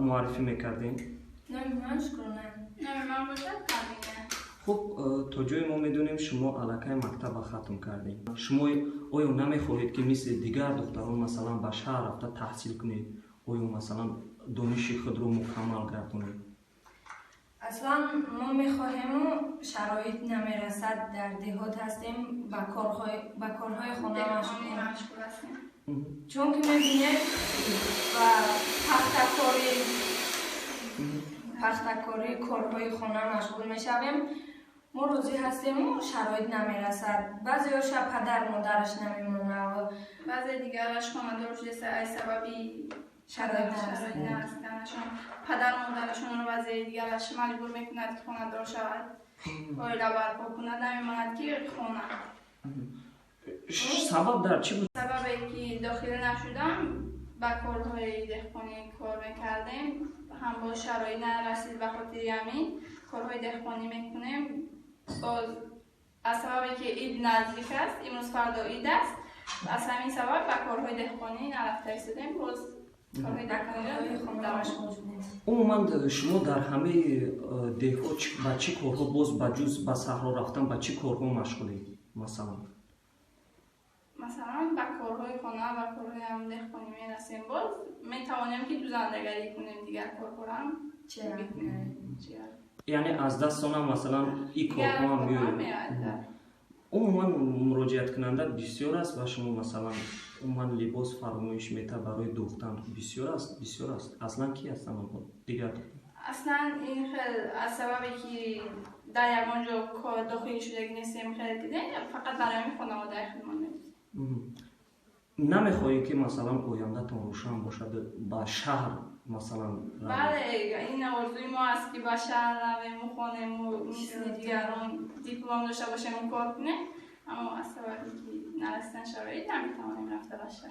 معرفی میکردین؟ نام من شکرانه. نام من باشد کامینه. خب تا جای ما میدونیم شما علاقه مکتب ختم کردین. شما آیا نمیخواهید که مثل دیگر دختران مثلا به شهر رفته تحصیل کنید؟ آیا مثلا دانش خود رو مکمل گردونید؟ اصلا ما میخواهیم و شرایط نمیرسد، در دهات هستیم، با کارهای خانه مشغول هستیم. چون که میبینید و پختکاری کارهای خانه مشغول میشویم، ما روزی هستیم و شرایط نمیرسد. بعضی هاشا پدر مادرش نمیمونه و بعضی دیگرش خانه دارش ای سببی شرایط نهستنشون پدر مادرشون رو بعضی دیگرش مجبور میکند که خانه دار شود اویلا برپا کند نمیماند که خانه. سبب در چی بود؟ سببی که داخل نشدم با کارهای دهقانی کار میکردیم، هم با شرایط نرسید به خاطر همین کارهای دهقانی میکنیم. باز از سببی که عید نزدیک است، امروز فردا عید است، از همین سبب به کارهای دهقانی نرفته ایستادیم. باز کارهای دهقانی خودمش عموما شما در همه دهات با چه کارها باز بجز به صحرا رفتن با چه کارها مشغولید؟ مثلا به کارهای خانه و کارهای هم دهقانی میرسیم. باز میتوانیم که دوزندگری کنیم دیگر کار کنم چرا؟ یعنی از دستان هم مثلا این کارها هم میاد. عموما مراجعت کننده بسیار است و شما مثلا عموما لباس فرمایش میته برای دوختن بسیار است. اصلا کی هستن دیگر؟ اصلا این خیلی از سببی که در یکانجا کار داخلی شده نیستیم خیلی دیدیم، فقط برای همین خانواده خودمان نیست. نمیخواهی که مثلا آینده‌تان روشن باشد با شهر مثلا؟ بله، این آرزوی ما است که با شهر رویم و خانیم و مثل دیگران دیپلم داشته باشیم و کار کنیم، اما از سببی که نرسیدن شرایط نمیتوانیم رفته باشه.